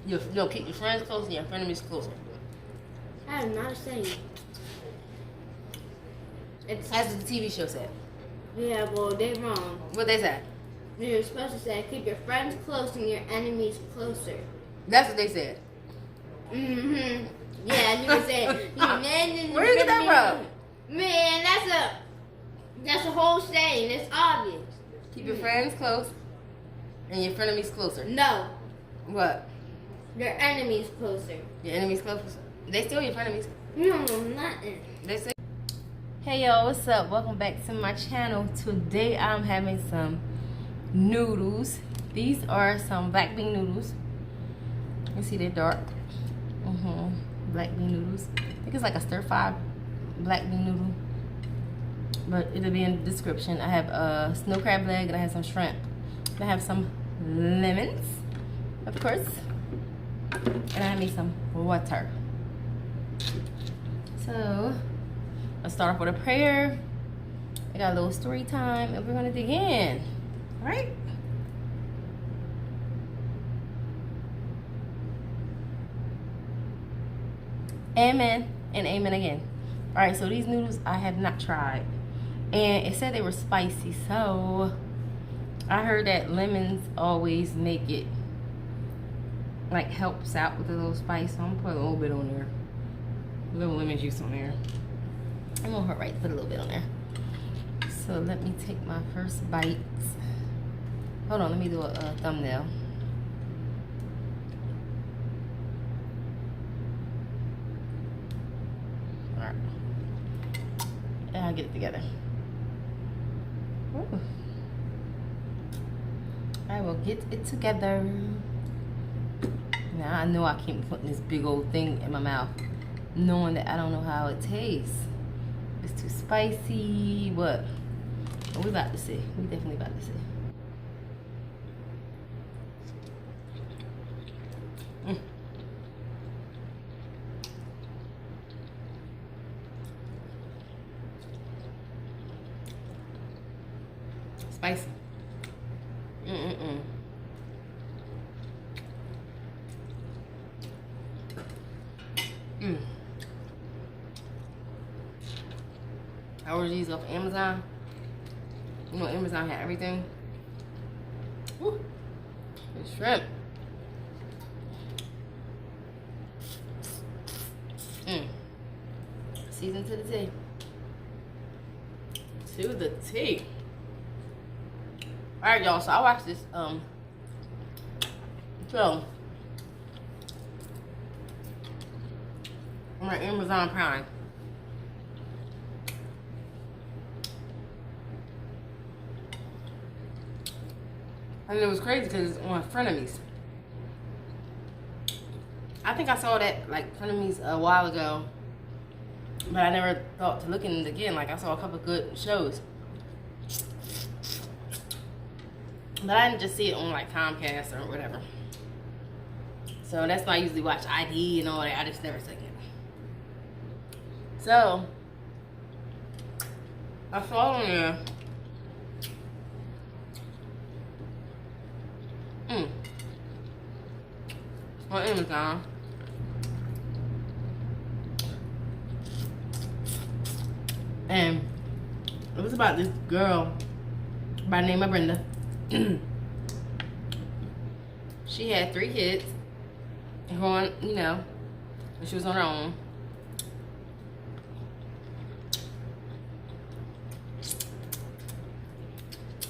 You'll keep your friends close and your enemies closer. That is not a saying. It's As the TV show said. yeah, well, they're wrong. What they said? You're supposed to say, keep your friends close and your enemies closer. That's what they said. Mm-hmm. Yeah, you can say, Where you get that from? Man, that's a whole saying. It's obvious. Keep your friends close and your enemies closer. No, What? your enemies closer. Your enemies closer? They still your enemies. You don't know nothing. They say. Hey y'all, what's up? Welcome back to my channel. Today I'm having some noodles. These are some black bean noodles. You see they're dark. Black bean noodles. I think it's like a stir-fry black bean noodle, but it'll be in the description. I have a snow crab leg and I have some shrimp. I have some lemons, of course, and I have me some water. So let's start off with a prayer. I got a little story time and we're gonna dig in. All right? Amen and amen again. All right, so these noodles I have not tried, and it said they were spicy, so I heard that lemons always make it, like, helps out with a little spice, so I'm gonna put a little bit on there, a little lemon juice on there. It won't hurt, right, to put a little bit on there. So let me take my first bite. Hold on, let me do a thumbnail. And I'll get it together. Ooh. I will get it together. Now I know I can't put this big old thing in my mouth, knowing that I don't know how it tastes. It's too spicy. What? But we about to see. We definitely about to see. Spicy. I ordered these off Amazon. You know, Amazon had everything. Woo. The shrimp. Seasoned to the T. To the T. Alright, y'all, so I watched this film on my Amazon Prime. And it was crazy because it's on Frenemies. I think I saw that, like, Frenemies a while ago, but I never thought to look in it again. Like, I saw a couple good shows, but I didn't just see it on, like, Comcast or whatever. So that's why I usually watch ID and all that. I just never seen it. So I saw on there. On Amazon. And it was about this girl by the name of Brenda. She had 3 kids growing, you know, and she was on her own.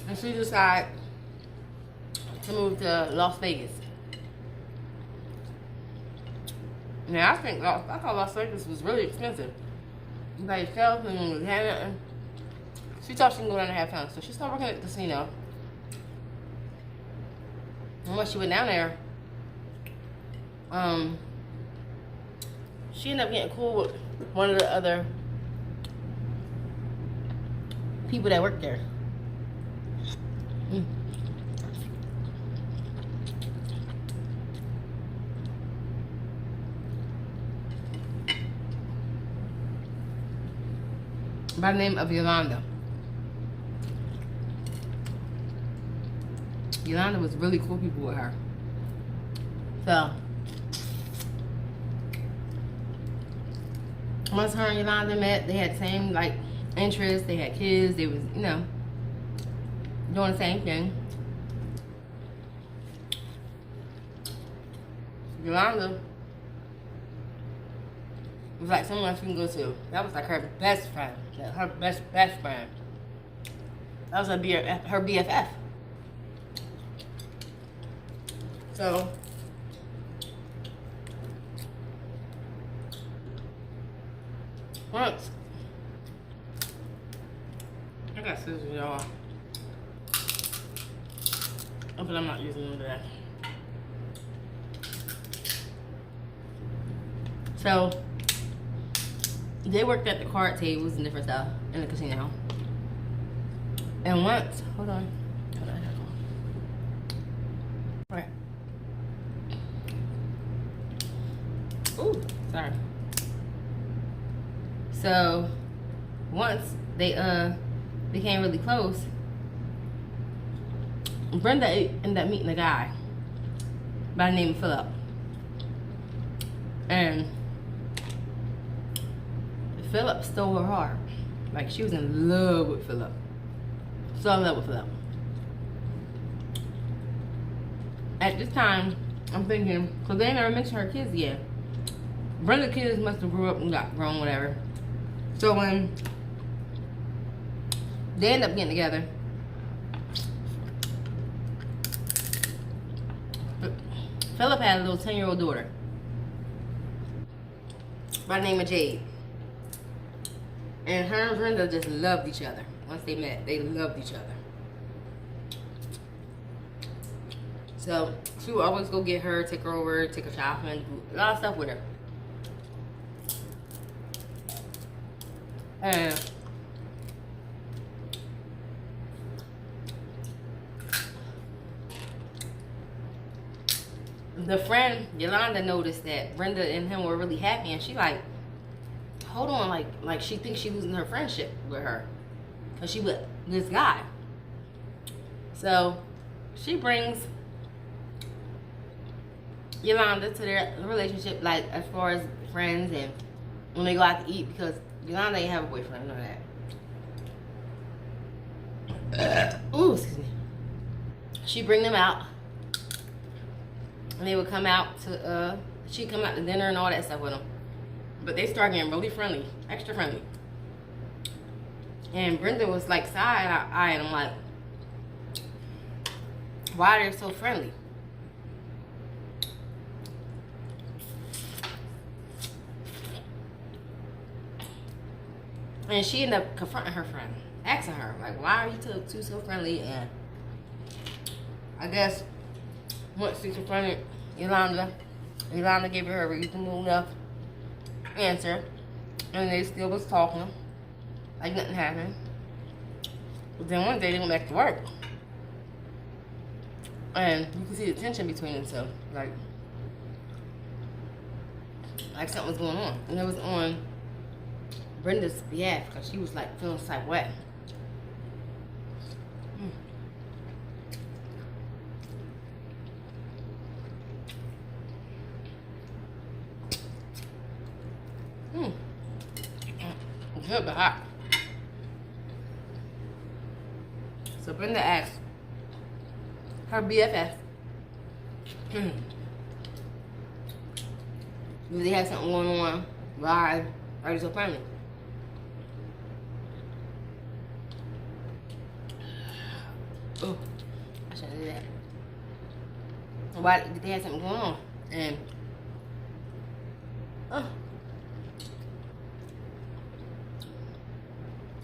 And she decided to move to Las Vegas. Now, I thought Las Vegas was really expensive. By yourself and having, she thought she can go down and have fun. So she started working at the casino. And once she went down there, she ended up getting cool with one of the other people that worked there. By the name of Yolanda. Yolanda was really cool people with her. So once her and Yolanda met, they had the same like interests. They had kids. They was, you know, doing the same thing. Yolanda was like someone she can go to. That was like her best friend. Her best friend. That was her BFF. So once I got scissors, y'all. But I'm not using them today. So they worked at the card tables and different stuff in the casino. And once, hold on. Right. Ooh, sorry. So once they became really close, Brenda ended up meeting a guy by the name of Philip. And Philip stole her heart. Like, she was in love with Philip. So in love with Philip. At this time, I'm thinking, because they never mentioned her kids yet. Brenda's kids must have grew up and got grown, whatever. So when they end up getting together, Philip had a little 10-year-old daughter by the name of Jade. And her and Brenda just loved each other. Once they met, they loved each other. So she would always go get her, take her over, take her shopping, do a lot of stuff with her. And the friend Yolanda noticed that Brenda and him were really happy, and she like, hold on, like she thinks she's losing her friendship with her, cause she with this guy. So she brings Yolanda to their relationship, like as far as friends and when they go out to eat, because Yolanda ain't have a boyfriend, you know that. Ooh, excuse me. She bring them out, and they would come out to she'd come out to dinner and all that stuff with them. But they started getting really friendly, extra friendly. And Brenda was like side-eyeing them, like, why are they so friendly? And she ended up confronting her friend, asking her, like, why are you two so friendly? And I guess once she confronted Yolanda gave her a reasonable enough answer, and they still was talking like nothing happened. But then one day they went back to work, and you can see the tension between them. So like something was going on, and it was on Brenda's behalf because she was like feeling like wet. Good but hot. So Brenda asked her BFF, do they have something going on? Why are you so friendly? Oh, I shouldn't do that. Why did they have something going on? And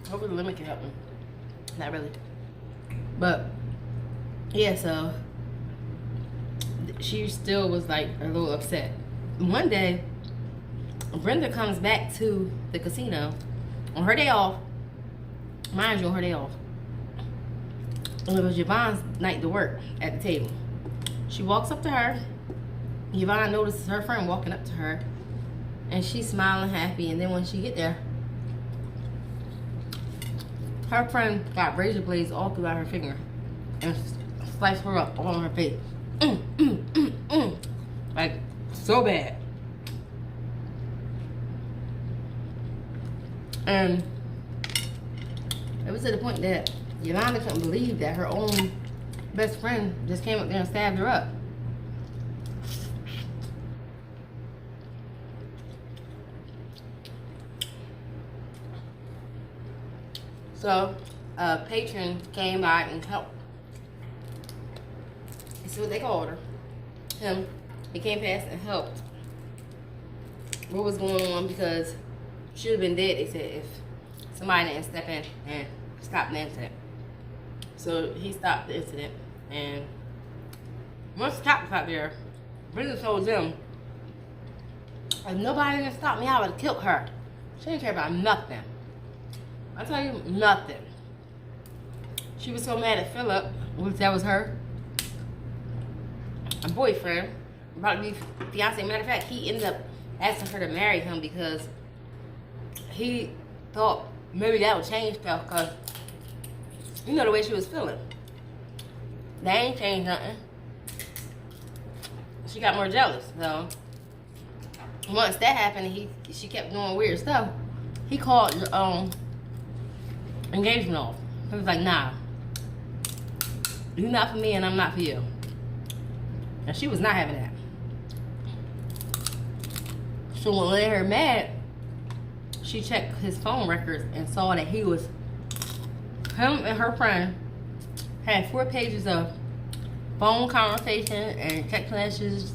hopefully the lemon can help me. Not really. But yeah, so she still was like a little upset. One day, Brenda comes back to the casino on her day off. Mind you, on her day off. And it was Yvonne's night to work at the table. She walks up to her. Yvonne notices her friend walking up to her, and she's smiling happy. And then when she get there, her friend got razor blades all throughout her finger and sliced her up all on her face. Like, so bad. And it was to the point that Yolanda couldn't believe that her own best friend just came up there and stabbed her up. So a patron came by and helped. See what they called her. Him. He came past and helped. What was going on, because she would have been dead, they said, if somebody didn't step in and stop the incident. So he stopped the incident, and once the cops got there, Brenda told them, if nobody didn't stop me, I would have killed her. She didn't care about nothing. I tell you, nothing. She was so mad at Philip, which that was her boyfriend, about to be fiance. Matter of fact, he ended up asking her to marry him because he thought maybe that would change stuff, because you know the way she was feeling. That ain't changed nothing. She got more jealous. So once that happened, she kept doing weird stuff. He called engagement off. He was like, nah, you're not for me and I'm not for you. And she was not having that. So when it made her mad, she checked his phone records and saw that him and her friend had 4 pages of phone conversation and text messages,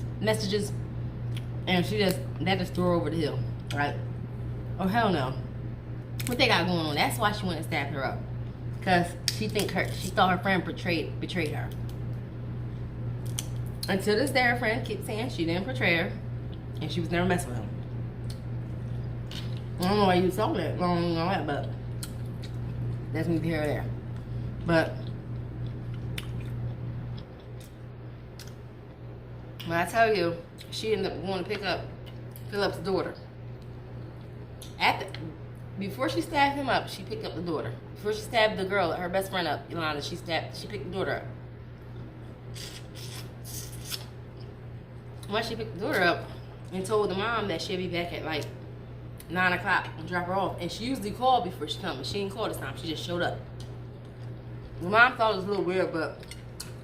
and that just threw her over the hill, right? Oh hell no! What they got going on? That's why she went and stabbed her up, because she thought her friend betrayed her. Until this day, her friend keeps saying she didn't betray her, and she was never messing with him. I don't know why you told that long and all that, but that's neither here or there. But when I tell you, she ended up going to pick up Philip's daughter. Before she stabbed him up, she picked up the daughter. Before she stabbed the girl, her best friend up, Yolanda, she picked the daughter up. Once she picked the daughter up and told the mom that she'd be back at like 9 o'clock and drop her off. And she usually called before she comes. She didn't call this time. She just showed up. The mom thought it was a little weird, but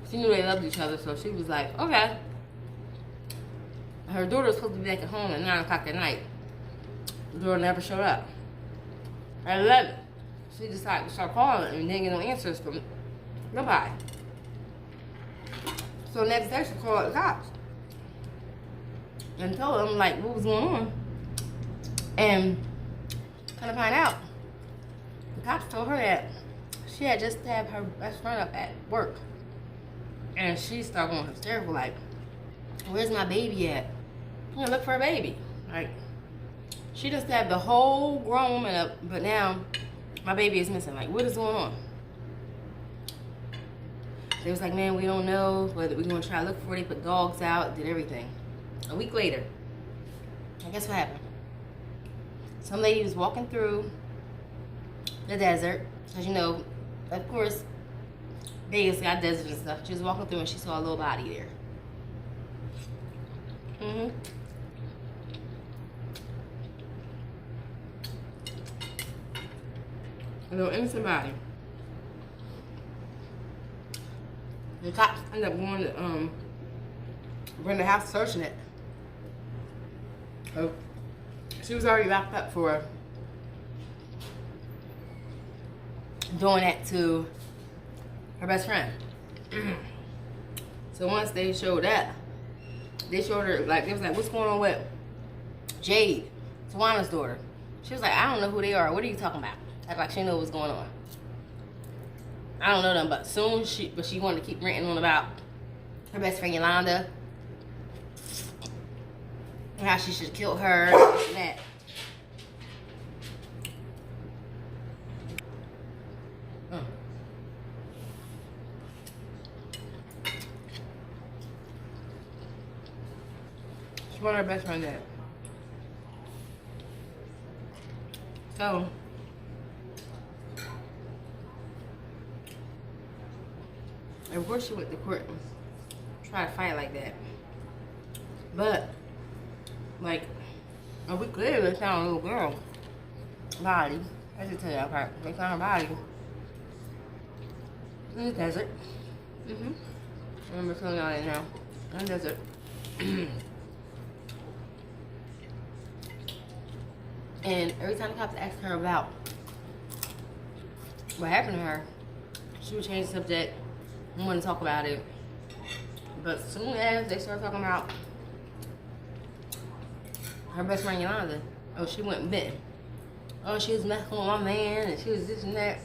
she knew they loved each other, so she was like, okay. Her daughter was supposed to be back at home at 9 o'clock at night. The daughter never showed up. At 11, she decided to start calling and didn't get no answers from nobody. So the next day she called the cops and told them like what was going on. And kind of find out, the cops told her that she had just stabbed her best friend up at work. And she started going hysterical, like, where's my baby at? I'm gonna look for her baby. Like, she just stabbed the whole grown woman up, but now my baby is missing. Like, what is going on? They was like, man, we don't know whether we're gonna try to look for it. They put dogs out, did everything. A week later, I guess what happened? Some lady was walking through the desert, as you know, of course, Vegas got desert and stuff. She was walking through and she saw a little body there. A little innocent body. The cops ended up going to Brenda house searching it. So she was already locked up for doing that to her best friend. So once they showed that, they showed her, like, they was like, what's going on with Jade, Tawana's daughter? She was like, I don't know who they are. What are you talking about? Act like she knew what was going on. I don't know them, but soon she wanted to keep ranting on about her best friend Yolanda and how she should kill her and that. She wanted her best friend dead. So of course she went to court and tried to fight like that. But like a week later they found a little girl body I should tell you that part. They found her body in the desert. I remember telling y'all that now. In the desert. And every time the cops asked her about what happened to her, she would change the subject and wouldn't talk about it. But soon as they started talking about her best friend Yolanda, oh, she went bitten. Oh, she was messing with my man, and she was this and that.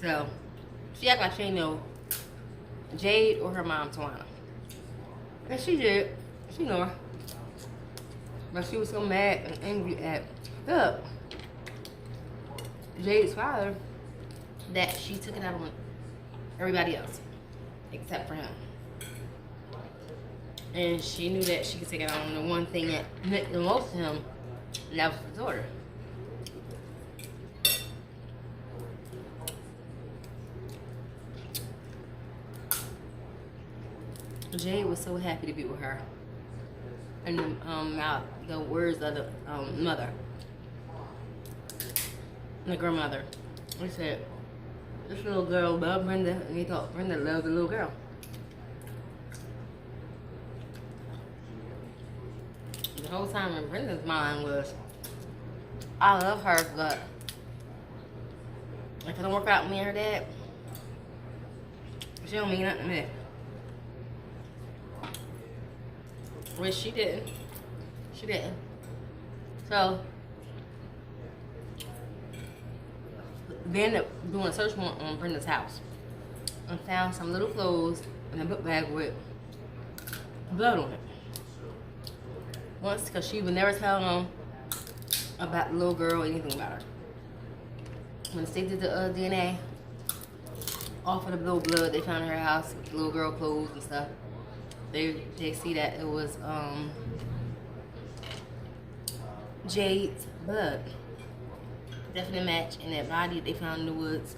So, she acted like she didn't know Jade or her mom, Tawana. And she did. She knew her. But she was so mad and angry at Jade's father that she took it out on everybody else except for him. And she knew that she could take it out on the one thing that meant the most to him, and that was his daughter. Jade was so happy to be with her. And the words of the mother, the grandmother, they said, this little girl loved Brenda, and he thought Brenda loved the little girl. The whole time in Brenda's mind was, I love her, but if it don't work out with me and her dad, she don't mean nothing to me. Which she didn't. She didn't. So, they ended up doing a search warrant on Brenda's house and found some little clothes in a book bag with blood on it. Once, because she would never tell them about the little girl or anything about her. When they did the DNA off of the little blood they found in her house with the little girl clothes and stuff, they see that it was Jade's blood. Definite match in that body they found in the woods.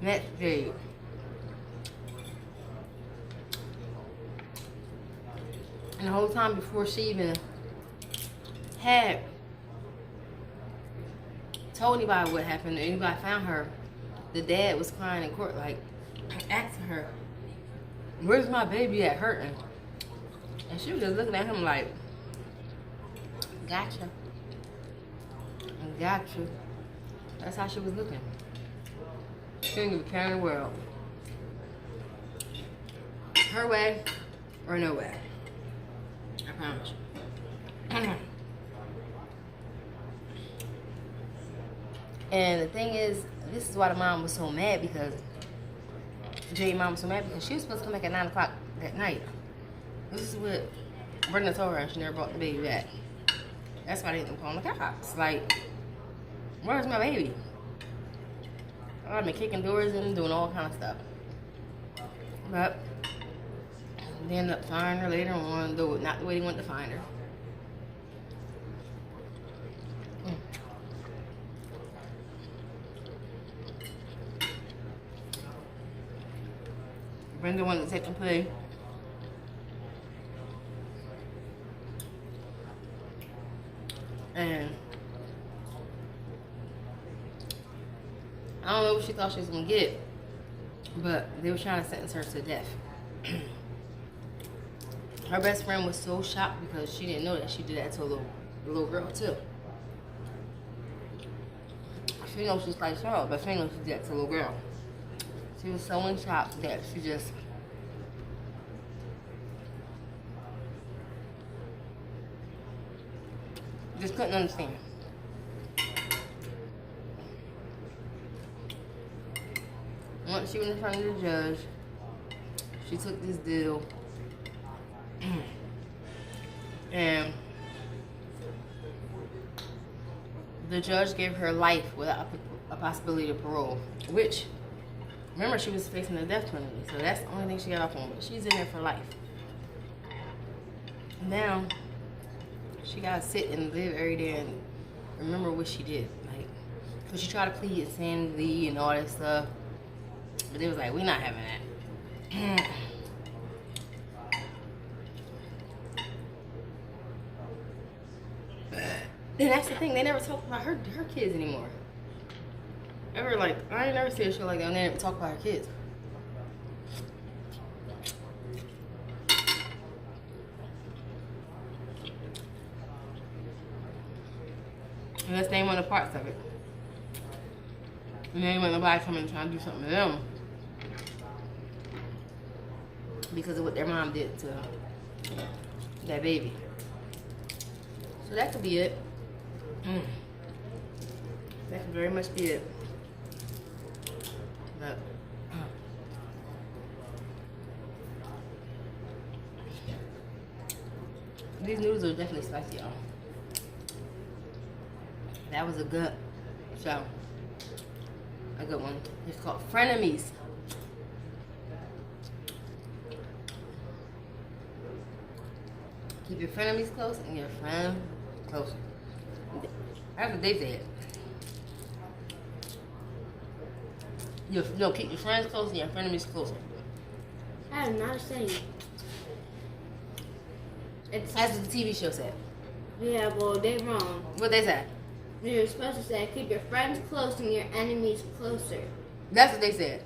That's Jade. And the whole time before she even had told anybody what happened or anybody found her, the dad was crying in court, like, asking her, where's my baby at, hurting? And she was just looking at him like, gotcha. Gotcha. That's how she was looking. She didn't give a care in the world. Her way or no way. I promise you. And the thing is, this is why the mom was so mad, because Jade's mom was so mad because she was supposed to come back at 9 o'clock that night. This is what Brenda told her, and she never brought the baby back. That's why they didn't call the cops. Like, where's my baby? I've been kicking doors in and doing all kind of stuff. But they ended up finding her later on, though not the way they wanted to find her. Brenda wanted to take the play. And I don't know what she thought she was going to get, but they were trying to sentence her to death. Her best friend was so shocked because she didn't know that she did that to a little girl too. She knows she's like Charlotte, but she didn't know she did that to a little girl. She was so in shock that she just couldn't understand. Once she went in front of the judge, she took this deal and the judge gave her life without a possibility of parole, which, remember, she was facing the death penalty, so that's the only thing she got off on, but she's in there for life. Now, she gotta sit and live every day and remember what she did. Like, because she tried to plead insanity and all that stuff, but they was like, we're not having that. And that's the thing, they never talk about her kids anymore. Ever, like, I ain't never seen a show like that and they never talk about her kids. And let's name one of the parts of it. And then when nobody come in and try to do something to them because of what their mom did to that baby. So that could be it. That could very much be it. But, these noodles are definitely spicy, y'all. That was a good show. A good one. It's called Frenemies. Keep your frenemies close and your friend closer. That's what they said. No, keep your friends close and your frenemies closer. That is not a saying. It's That's what the TV show said. yeah, well, they wrong. What they said? You're supposed to say, keep your friends close and your enemies closer. That's what they said.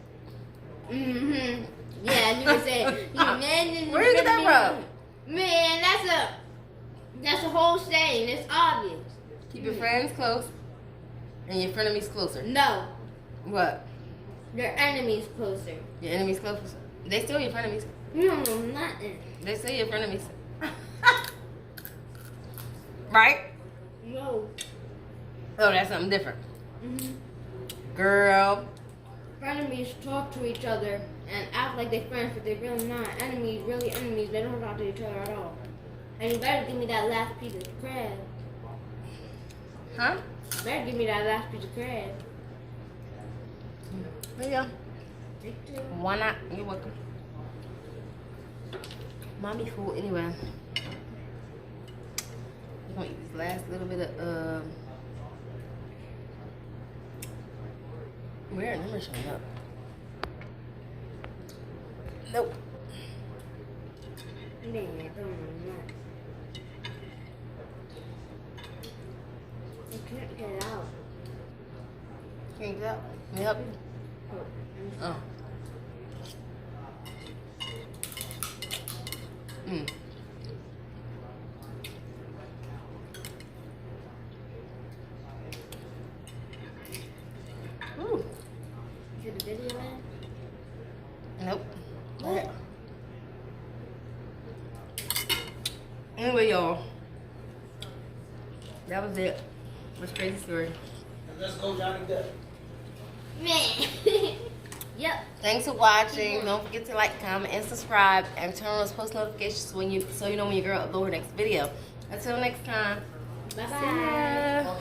Mm-hmm. Yeah, you would say, where you get that from? Man, that's a whole saying. It's obvious. Keep your friends close and your frenemies closer. No, What? your enemies closer. Your enemies closer. They still your frenemies. No, nothing. They still your frenemies. Right? No. Oh, that's something different. Mm-hmm. Girl. Frenemies talk to each other and act like they're friends, but they're really not. Enemies, really enemies. They don't talk to each other at all. And you better give me that last piece of crab. Huh? You better give me that last piece of crab. There you go. Thank you. Why not? You're welcome. Mommy food anyway. We're gonna eat this last little bit of where number showing up? Nope. Man, I don't know. I can't get it out. Can't get out. Let me help you. Oh. Ooh. Should the video end? Nope. What? Anyway, y'all. That was it. What's crazy story? Let's go, Johnny Depp. Man. Yep. Thanks for watching. Don't forget to like, comment, and subscribe, and turn on those post notifications so you know when your girl uploads her next video. Until next time. Bye-bye. See ya.